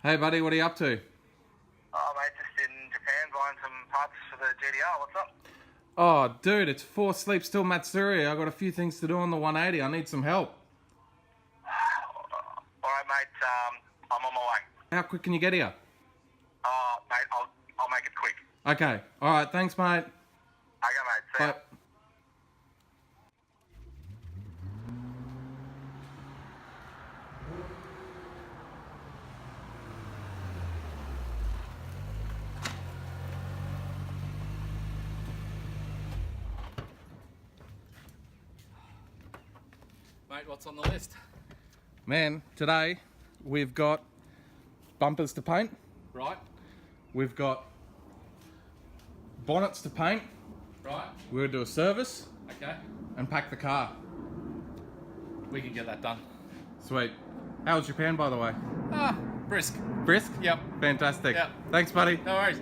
Hey buddy, what are you up to? Oh mate, just in Japan buying some parts for the GDR. What's up? Oh dude, it's 4 Sleep Still Matsuri. I got a few things to do on the 180. I need some help. Alright mate, I'm on my way. How quick can you get here? Mate, I'll make it quick. Okay, alright, thanks mate. Okay mate, see ya. Bye. Mate, what's on the list? Man, today we've got bumpers to paint. Right, We've got bonnets to paint. right, We're gonna do a service okay. and pack the car. We can get that done. Sweet. How was Japan, by the way? Brisk. Brisk? Yep. Fantastic. Yep. Thanks, buddy. No worries.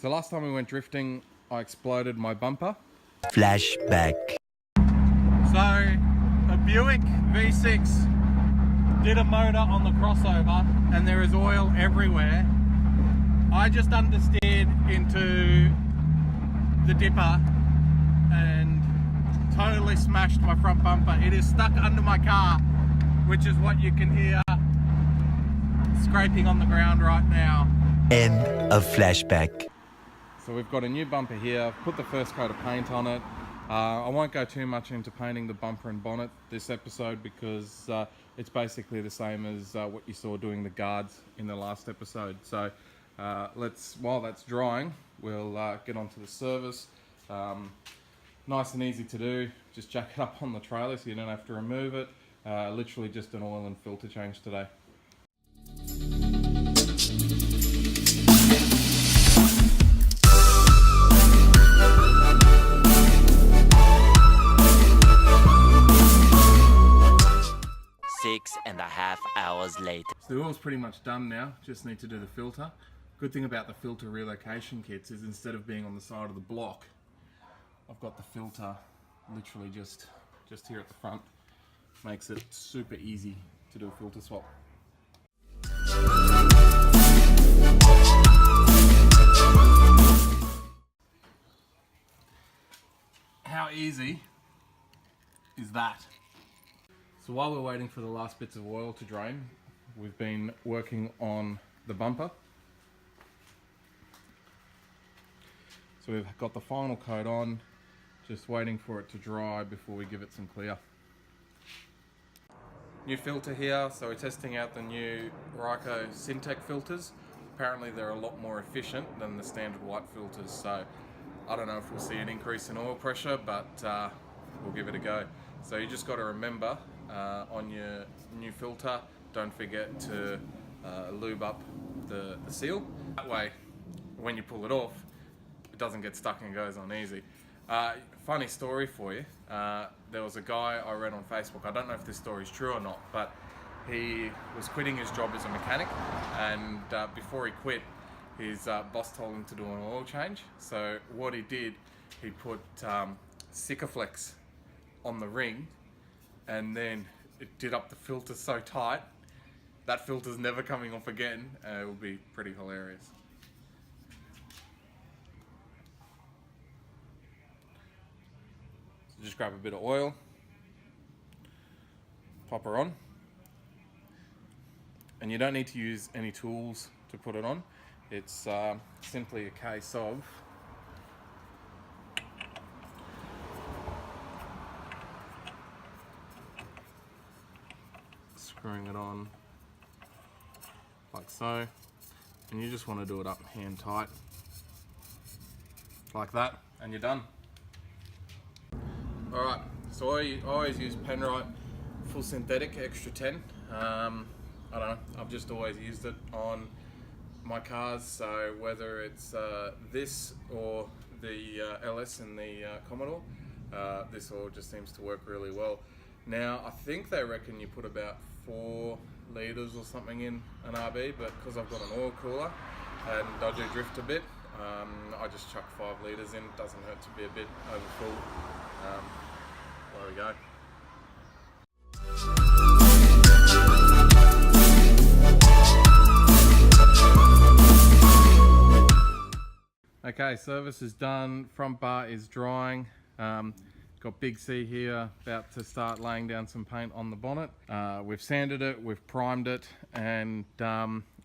So last time we went drifting, I exploded my bumper. Flashback. So, a Buick V6 did a motor on the crossover and there is oil everywhere. I just understeered into the dipper and totally smashed my front bumper. It is stuck under my car, which is what you can hear scraping on the ground right now. End of flashback. So we've got a new bumper here. I've put the first coat of paint on it. I won't go too much into painting the bumper and bonnet this episode because it's basically the same as what you saw doing the guards in the last episode. So while that's drying, we'll get onto the service. Nice and easy to do. Just jack it up on the trailer so you don't have to remove it. Literally just an oil and filter change today. Six and a half hours later. So the oil's pretty much done now, just need to do the filter. Good thing about the filter relocation kits is instead of being on the side of the block, I've got the filter literally just here at the front. Makes it super easy to do a filter swap. How easy is that? So while we're waiting for the last bits of oil to drain, we've been working on the bumper. So we've got the final coat on, just waiting for it to dry before we give it some clear. New filter here, so we're testing out the new Ryco Syntec filters. Apparently they're a lot more efficient than the standard white filters, so I don't know if we'll see an increase in oil pressure, but we'll give it a go. So you just got to remember on your new filter, don't forget to lube up the seal. That way, when you pull it off, it doesn't get stuck and goes on easy. Funny story for you, there was a guy I read on Facebook, I don't know if this story is true or not, but he was quitting his job as a mechanic, and before he quit, his boss told him to do an oil change. So what he did, he put Sikaflex on the ring, and then it did up the filter so tight that filter's never coming off again, and it will be pretty hilarious. So just grab a bit of oil, pop her on, and you don't need to use any tools to put it on. It's simply a case of screwing it on like so, and you just want to do it up hand tight like that, and you're done. Alright, so I always use Penrite full synthetic extra 10. I don't know, I've just always used it on my cars, so whether it's this or the LS and the Commodore, this all just seems to work really well. Now I think they reckon you put about 4 litres or something in an RB, but because I've got an oil cooler and I do drift a bit, I just chuck 5 litres in. It doesn't hurt to be a bit over full. There we go. Okay, service is done, front bar is drying. Got Big C here about to start laying down some paint on the bonnet. We've sanded it, we've primed it, and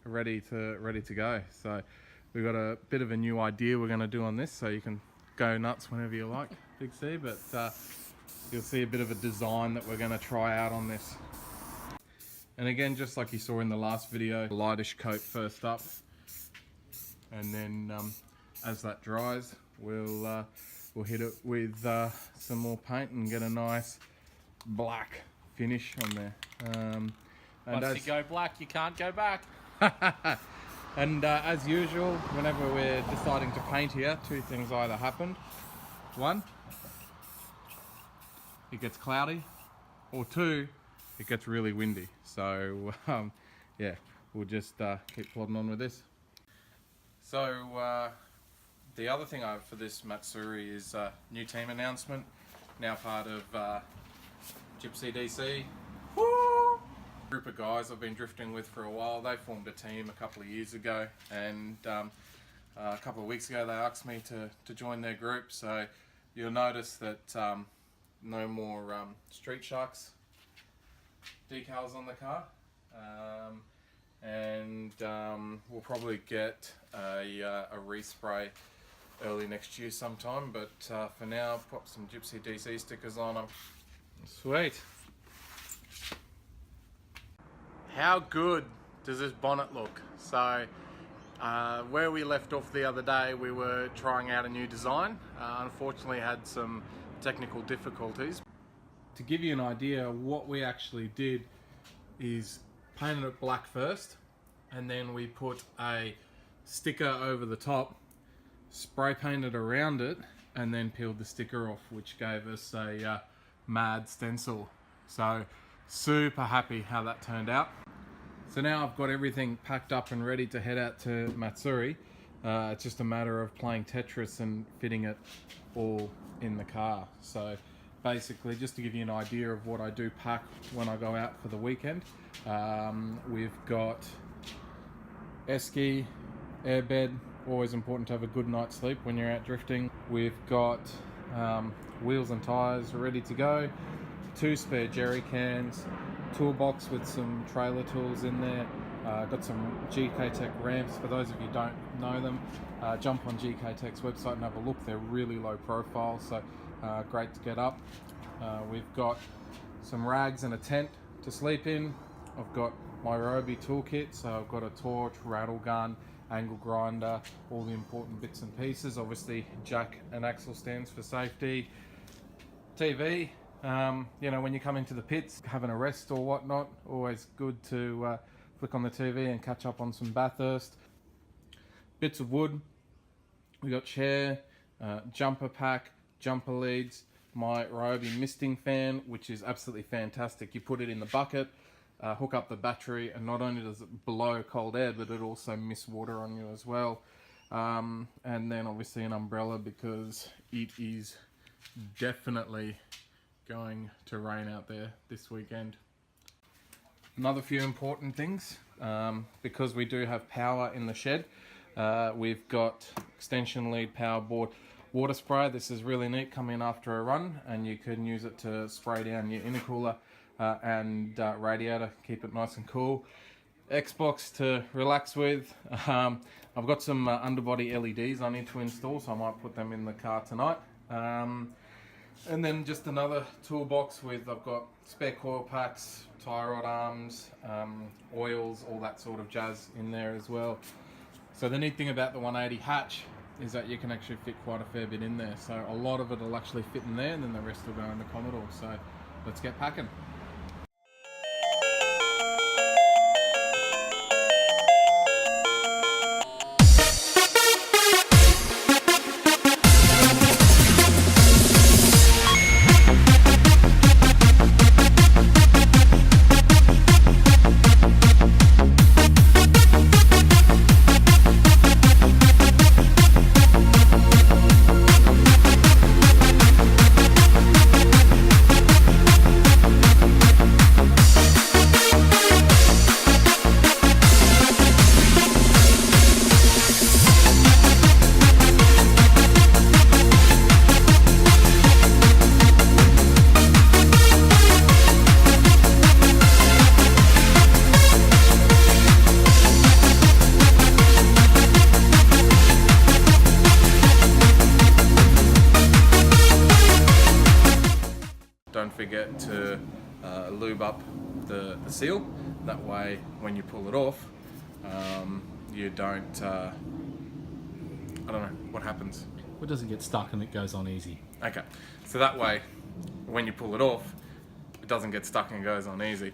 ready to go. So we've got a bit of a new idea we're going to do on this, so you can go nuts whenever you like, Big C, but you'll see a bit of a design that we're going to try out on this. And again, just like you saw in the last video, lightish coat first up, and then as that dries, we'll hit it with some more paint and get a nice black finish on there. And Once you go black, you can't go back. and as usual, whenever we're deciding to paint here, two things either happened. One, it gets cloudy, or two, it gets really windy. So yeah, we'll just keep plodding on with this. So the other thing I have for this Matsuri is a new team announcement. Now part of Gypsy DC. Woo! Group of guys I've been drifting with for a while. They formed a team a couple of years ago, and a couple of weeks ago they asked me to join their group. So you'll notice that no more Street Sharks decals on the car. And we'll probably get a respray early next year sometime, but for now, pop some Gypsy DC stickers on them. Sweet. How good does this bonnet look? So where we left off the other day, we were trying out a new design. Unfortunately had some technical difficulties. To give you an idea, what we actually did is painted it black first, and then we put a sticker over the top, spray painted around it, and then peeled the sticker off, which gave us a mad stencil. So super happy how that turned out. So now I've got everything packed up and ready to head out to Matsuri. It's just a matter of playing Tetris and fitting it all in the car. So basically, just to give you an idea of what I do pack when I go out for the weekend, we've got esky, airbed, always important to have a good night's sleep when you're out drifting. We've got wheels and tyres ready to go, 2 spare jerry cans, toolbox with some trailer tools in there. Got some GK Tech ramps. For those of you who don't know them, jump on GK Tech's website and have a look. They're really low profile, so great to get up. We've got some rags and a tent to sleep in. I've got my Roby toolkit, so I've got a torch, rattle gun, angle grinder, all the important bits and pieces. Obviously jack and axle stands for safety. TV, you know, when you come into the pits, having a rest or whatnot, always good to flick on the TV and catch up on some Bathurst. Bits of wood, we got chair, jumper pack, jumper leads, my Roby misting fan, which is absolutely fantastic. You put it in the bucket, hook up the battery, and not only does it blow cold air, but it also mists water on you as well. And then obviously an umbrella, because it is definitely going to rain out there this weekend. Another few important things, because we do have power in the shed, we've got extension lead power board water spray. This is really neat, coming after a run, and you can use it to spray down your intercooler and radiator, keep it nice and cool. Xbox to relax with. I've got some underbody LEDs I need to install, so I might put them in the car tonight. And then just another toolbox with, I've got spare coil packs, tie rod arms, oils, all that sort of jazz in there as well. So the neat thing about the 180 hatch is that you can actually fit quite a fair bit in there. So a lot of it will actually fit in there, and then the rest will go in the Commodore. So let's get packing. the seal. That way, when you pull it off, you don't. I don't know what happens. It doesn't get stuck and it goes on easy. Okay, so that way, when you pull it off, it doesn't get stuck and goes on easy.